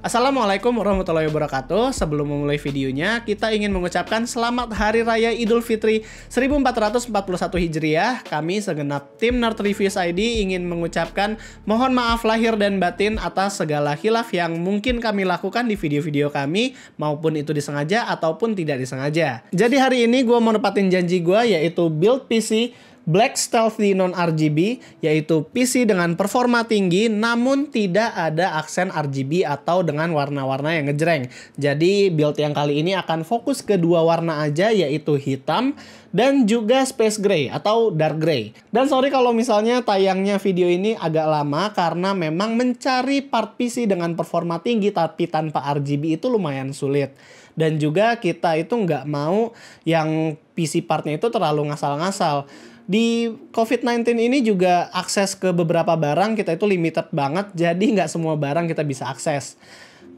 Assalamualaikum warahmatullahi wabarakatuh. Sebelum memulai videonya, kita ingin mengucapkan Selamat Hari Raya Idul Fitri 1441 Hijriah. Kami segenap tim Nerd Reviews ID ingin mengucapkan mohon maaf lahir dan batin atas segala khilaf yang mungkin kami lakukan di video-video kami, maupun itu disengaja ataupun tidak disengaja. Jadi hari ini gue mau nepatin janji gue, yaitu build PC Black Stealthy non-RGB, yaitu PC dengan performa tinggi namun tidak ada aksen RGB atau dengan warna-warna yang ngejreng. Jadi build yang kali ini akan fokus ke dua warna aja, yaitu hitam dan juga space gray atau dark gray. Dan sorry kalau misalnya tayangnya video ini agak lama karena memang mencari part PC dengan performa tinggi tapi tanpa RGB itu lumayan sulit. Dan juga kita itu nggak mau yang PC partnya itu terlalu ngasal-ngasal. Di COVID-19 ini juga akses ke beberapa barang kita itu limited banget, jadi nggak semua barang kita bisa akses.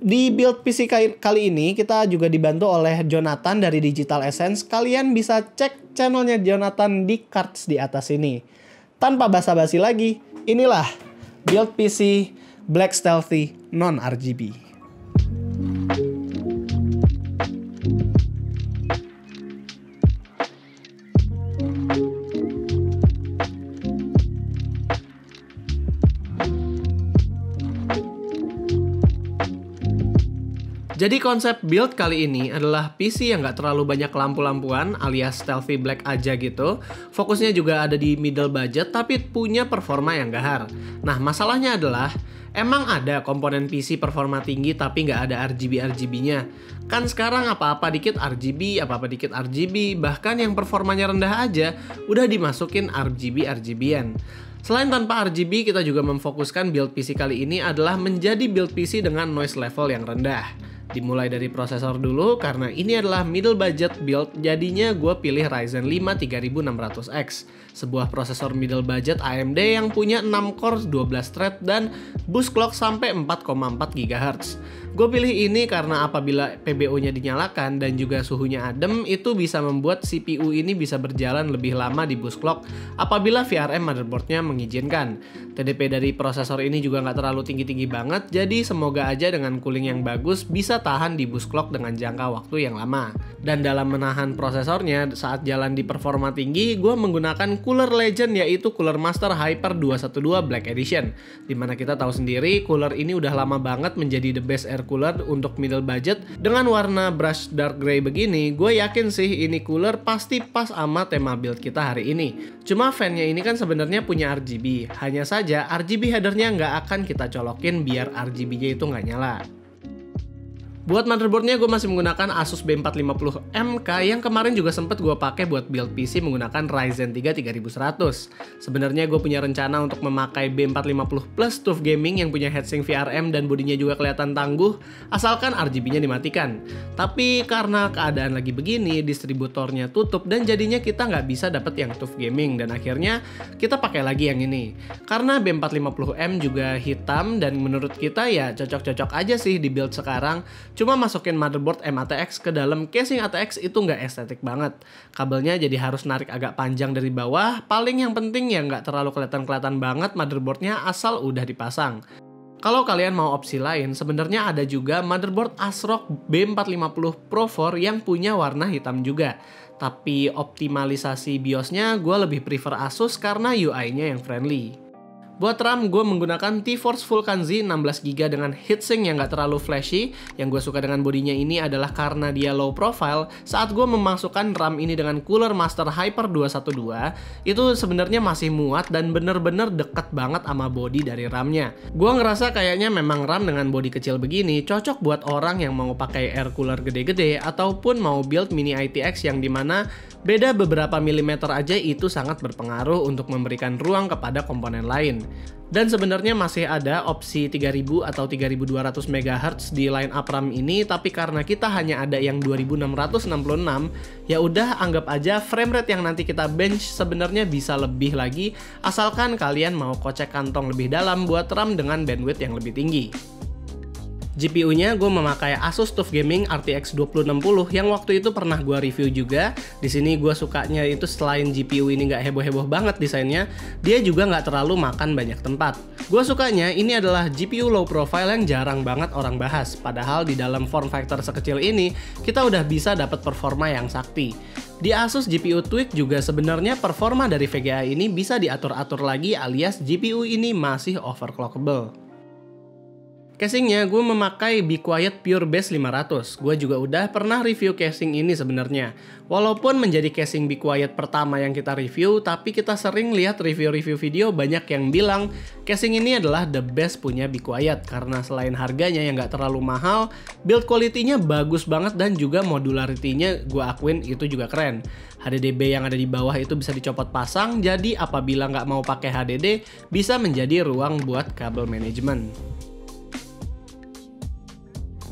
Di build PC kali ini kita juga dibantu oleh Jonathan dari Digital Essence. Kalian bisa cek channelnya Jonathan di cards di atas ini. Tanpa basa-basi lagi, inilah build PC Black Stealthy non-RGB. Jadi konsep build kali ini adalah PC yang nggak terlalu banyak lampu-lampuan alias stealthy black aja gitu. Fokusnya juga ada di middle budget tapi punya performa yang gahar. Nah masalahnya adalah emang ada komponen PC performa tinggi tapi nggak ada RGB-RGB-nya. Kan sekarang apa-apa dikit RGB, apa-apa dikit RGB, bahkan yang performanya rendah aja udah dimasukin RGB-RGB-an. Selain tanpa RGB, kita juga memfokuskan build PC kali ini adalah menjadi build PC dengan noise level yang rendah. Dimulai dari prosesor dulu, karena ini adalah middle budget build, jadinya gue pilih Ryzen 5 3600X. Sebuah prosesor middle budget AMD yang punya 6 core, 12 thread, dan boost clock sampai 4,4 GHz. Gue pilih ini karena apabila PBO-nya dinyalakan dan juga suhunya adem, itu bisa membuat CPU ini bisa berjalan lebih lama di boost clock apabila VRM motherboardnya mengizinkan. TDP dari prosesor ini juga nggak terlalu tinggi-tinggi banget, jadi semoga aja dengan cooling yang bagus bisa tahan di boost clock dengan jangka waktu yang lama. Dan dalam menahan prosesornya saat jalan di performa tinggi, gue menggunakan cooler legend, yaitu Cooler Master Hyper 212 Black Edition. Dimana kita tahu sendiri, cooler ini udah lama banget menjadi the best air cooler untuk middle budget. Dengan warna brush dark gray begini, gue yakin sih ini cooler pasti pas sama tema build kita hari ini. Cuma fan-nya ini kan sebenarnya punya RGB, hanya saja RGB headernya nggak akan kita colokin biar RGB-nya itu nggak nyala. Buat motherboardnya gue masih menggunakan Asus B450MK yang kemarin juga sempet gue pakai buat build PC menggunakan Ryzen 3 3100. Sebenarnya gue punya rencana untuk memakai B450 Plus TUF Gaming yang punya heatsink VRM dan bodinya juga kelihatan tangguh, asalkan RGB-nya dimatikan. Tapi karena keadaan lagi begini, distributornya tutup dan jadinya kita nggak bisa dapet yang TUF Gaming, dan akhirnya kita pakai lagi yang ini. Karena B450M juga hitam dan menurut kita ya cocok-cocok aja sih di build sekarang. Cuma masukin motherboard M-ATX ke dalam casing ATX itu nggak estetik banget. Kabelnya jadi harus narik agak panjang dari bawah. Paling yang penting ya nggak terlalu kelihatan banget motherboardnya asal udah dipasang. Kalau kalian mau opsi lain, sebenarnya ada juga motherboard ASRock B450 Pro 4 yang punya warna hitam juga. Tapi optimalisasi BIOSnya gue lebih prefer Asus karena UI-nya yang friendly. Buat RAM, gue menggunakan T-Force Vulcan Z 16GB dengan heatsink yang gak terlalu flashy. Yang gue suka dengan bodinya ini adalah karena dia low profile. Saat gue memasukkan RAM ini dengan Cooler Master Hyper 212, itu sebenarnya masih muat dan bener-bener deket banget sama body dari RAM-nya. Gue ngerasa kayaknya memang RAM dengan body kecil begini cocok buat orang yang mau pakai air cooler gede-gede ataupun mau build mini ITX yang dimana beda beberapa milimeter aja itu sangat berpengaruh untuk memberikan ruang kepada komponen lain. Dan sebenarnya masih ada opsi 3000 atau 3200 MHz di line up RAM ini, tapi karena kita hanya ada yang 2666, ya udah anggap aja frame rate yang nanti kita bench sebenarnya bisa lebih lagi, asalkan kalian mau kocek kantong lebih dalam buat RAM dengan bandwidth yang lebih tinggi. GPU-nya gue memakai Asus TUF Gaming RTX 2060 yang waktu itu pernah gue review juga. Di sini gue sukanya itu selain GPU ini nggak heboh-heboh banget desainnya, dia juga nggak terlalu makan banyak tempat. Gue sukanya ini adalah GPU low profile yang jarang banget orang bahas. Padahal di dalam form factor sekecil ini, kita udah bisa dapat performa yang sakti. Di Asus GPU Tweak juga sebenarnya performa dari VGA ini bisa diatur-atur lagi alias GPU ini masih overclockable. Casingnya gue memakai Be Quiet Pure Base 500. Gue juga udah pernah review casing ini sebenarnya. Walaupun menjadi casing Be Quiet pertama yang kita review, tapi kita sering lihat review-review video banyak yang bilang casing ini adalah the best punya Be Quiet karena selain harganya yang nggak terlalu mahal, build quality-nya bagus banget dan juga modularity-nya gue akuin itu juga keren. HDDB yang ada di bawah itu bisa dicopot pasang, jadi apabila nggak mau pakai HDD, bisa menjadi ruang buat kabel manajemen.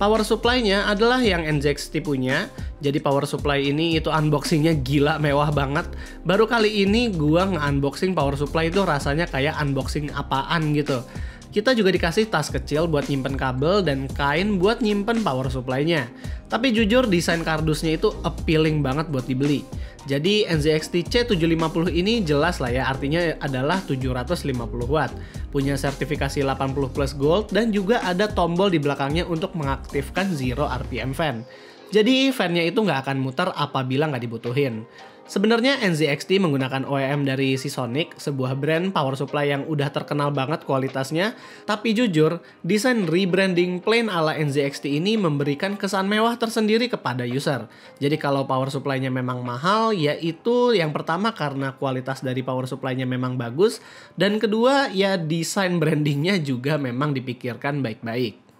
Power supply-nya adalah yang NZXT punya, jadi power supply ini itu unboxing-nya gila mewah banget. Baru kali ini gua nge-unboxing power supply itu rasanya kayak unboxing apaan gitu. Kita juga dikasih tas kecil buat nyimpen kabel dan kain buat nyimpen power supply-nya. Tapi jujur desain kardusnya itu appealing banget buat dibeli. Jadi NZXT C750 ini jelas lah ya, artinya adalah 750 watt. Punya sertifikasi 80 plus gold dan juga ada tombol di belakangnya untuk mengaktifkan zero RPM fan. Jadi fan-nya itu nggak akan muter apabila nggak dibutuhin. Sebenarnya NZXT menggunakan OEM dari Seasonic, sebuah brand power supply yang udah terkenal banget kualitasnya. Tapi jujur, desain rebranding plain ala NZXT ini memberikan kesan mewah tersendiri kepada user. Jadi kalau power supply-nya memang mahal, yaitu yang pertama karena kualitas dari power supply-nya memang bagus, dan kedua ya desain brandingnya juga memang dipikirkan baik-baik.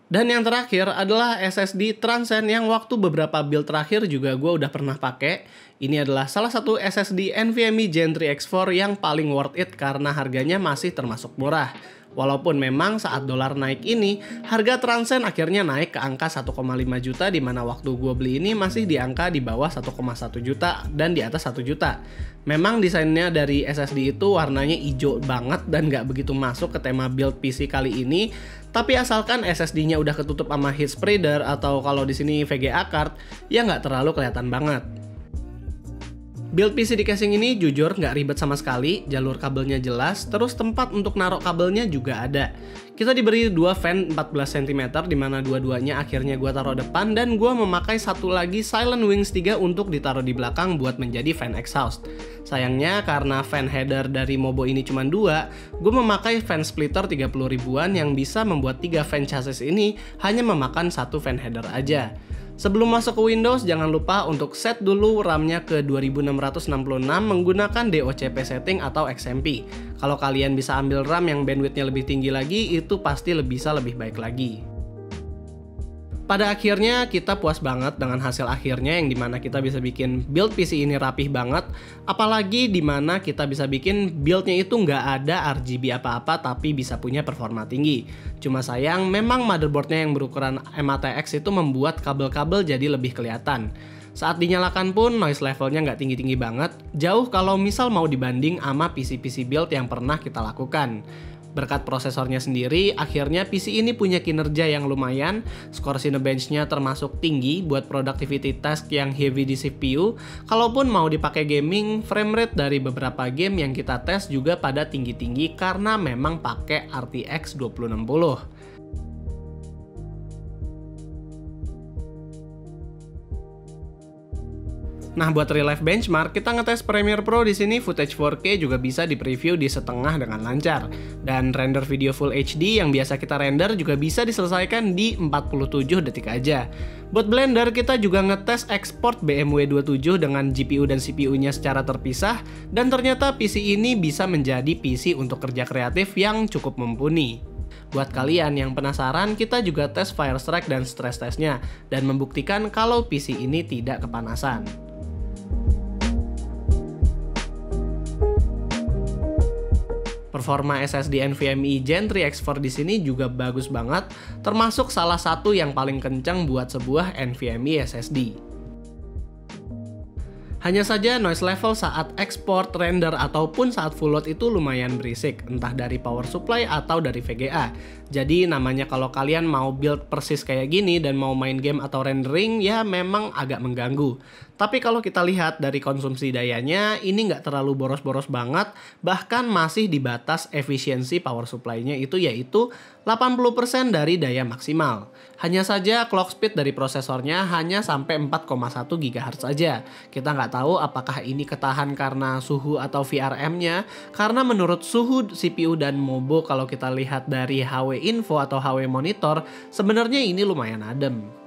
Dan yang terakhir adalah SSD Transcend yang waktu beberapa build terakhir juga gue udah pernah pakai. Ini adalah salah satu SSD NVMe Gen 3 X4 yang paling worth it karena harganya masih termasuk murah. Walaupun memang saat dolar naik ini, harga Transcend akhirnya naik ke angka 1,5 juta di mana waktu gue beli ini masih di angka di bawah 1,1 juta dan di atas 1 juta. Memang desainnya dari SSD itu warnanya hijau banget dan nggak begitu masuk ke tema build PC kali ini. Tapi asalkan SSD-nya udah ketutup sama heat spreader atau kalau di sini VGA card, ya nggak terlalu kelihatan banget. Build PC di casing ini jujur nggak ribet sama sekali, jalur kabelnya jelas, terus tempat untuk naruh kabelnya juga ada. Kita diberi dua fan 14 cm dimana dua-duanya akhirnya gue taruh depan dan gue memakai satu lagi Silent Wings 3 untuk ditaruh di belakang buat menjadi fan exhaust. Sayangnya karena fan header dari Mobo ini cuma dua, gue memakai fan splitter 30 ribuan yang bisa membuat 3 fan chassis ini hanya memakan satu fan header aja. Sebelum masuk ke Windows, jangan lupa untuk set dulu RAM-nya ke 2666 menggunakan DOCP setting atau XMP. Kalau kalian bisa ambil RAM yang bandwidth-nya lebih tinggi lagi, itu pasti bisa lebih baik lagi. Pada akhirnya kita puas banget dengan hasil akhirnya yang dimana kita bisa bikin build PC ini rapih banget. Apalagi dimana kita bisa bikin buildnya itu nggak ada RGB apa-apa tapi bisa punya performa tinggi. Cuma sayang memang motherboardnya yang berukuran MATX itu membuat kabel-kabel jadi lebih kelihatan. Saat dinyalakan pun noise levelnya nggak tinggi-tinggi banget. Jauh kalau misal mau dibanding sama PC-PC build yang pernah kita lakukan. Berkat prosesornya sendiri, akhirnya PC ini punya kinerja yang lumayan, skor Cinebench-nya termasuk tinggi buat productivity task yang heavy di CPU. Kalaupun mau dipakai gaming, framerate dari beberapa game yang kita tes juga pada tinggi-tinggi karena memang pakai RTX 2060. Nah, buat real life benchmark, kita ngetes Premiere Pro di sini footage 4K juga bisa di preview di setengah dengan lancar. Dan render video Full HD yang biasa kita render juga bisa diselesaikan di 47 detik aja. Buat Blender, kita juga ngetes export BMW 27 dengan GPU dan CPU-nya secara terpisah, dan ternyata PC ini bisa menjadi PC untuk kerja kreatif yang cukup mumpuni. Buat kalian yang penasaran, kita juga tes Firestrike dan stress testnya, dan membuktikan kalau PC ini tidak kepanasan. Performa SSD NVMe Gen 3 X4 di sini juga bagus banget, termasuk salah satu yang paling kencang buat sebuah NVMe SSD. Hanya saja noise level saat export, render, ataupun saat full load itu lumayan berisik, entah dari power supply atau dari VGA. Jadi namanya kalau kalian mau build persis kayak gini dan mau main game atau rendering, ya memang agak mengganggu. Tapi kalau kita lihat dari konsumsi dayanya, ini nggak terlalu boros-boros banget, bahkan masih di batas efisiensi power supply-nya itu yaitu 80% dari daya maksimal. Hanya saja clock speed dari prosesornya hanya sampai 4,1 GHz saja. Kita nggak tahu apakah ini ketahan karena suhu atau VRM-nya, karena menurut suhu CPU dan Mobo kalau kita lihat dari HW Info atau HW Monitor, sebenarnya ini lumayan adem.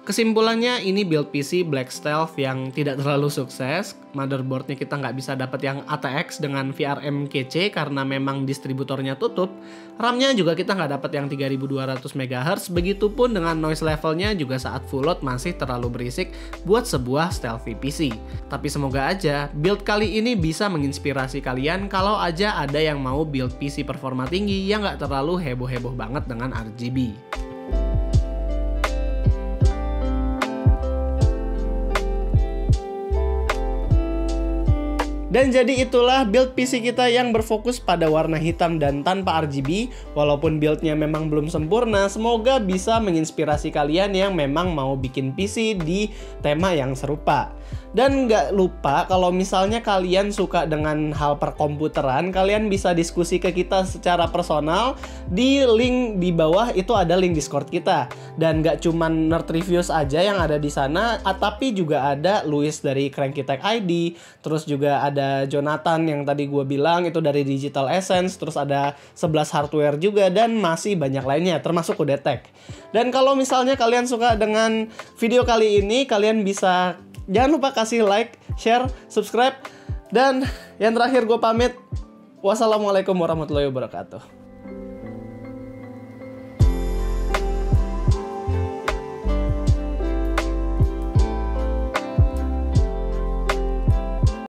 Kesimpulannya, ini build PC Black Stealth yang tidak terlalu sukses. Motherboardnya kita nggak bisa dapat yang ATX dengan VRM kece karena memang distributornya tutup. RAM-nya juga kita nggak dapat yang 3200 MHz. Begitupun dengan noise levelnya juga saat full load masih terlalu berisik buat sebuah stealthy PC. Tapi semoga aja build kali ini bisa menginspirasi kalian kalau aja ada yang mau build PC performa tinggi yang nggak terlalu heboh-heboh banget dengan RGB. Dan jadi itulah build PC kita yang berfokus pada warna hitam dan tanpa RGB. Walaupun buildnya memang belum sempurna, semoga bisa menginspirasi kalian yang memang mau bikin PC di tema yang serupa. Dan nggak lupa kalau misalnya kalian suka dengan hal perkomputeran, kalian bisa diskusi ke kita secara personal. Di link di bawah itu ada link Discord kita. Dan nggak cuman Nerd Reviews aja yang ada di sana, tapi juga ada Luis dari Cranky Tech ID, terus juga ada Jonathan yang tadi gue bilang itu dari Digital Essence, terus ada 11 Hardware juga, dan masih banyak lainnya termasuk Udetech. Dan kalau misalnya kalian suka dengan video kali ini, kalian bisa jangan lupa kasih like, share, subscribe, dan yang terakhir gue pamit. Wassalamualaikum warahmatullahi wabarakatuh.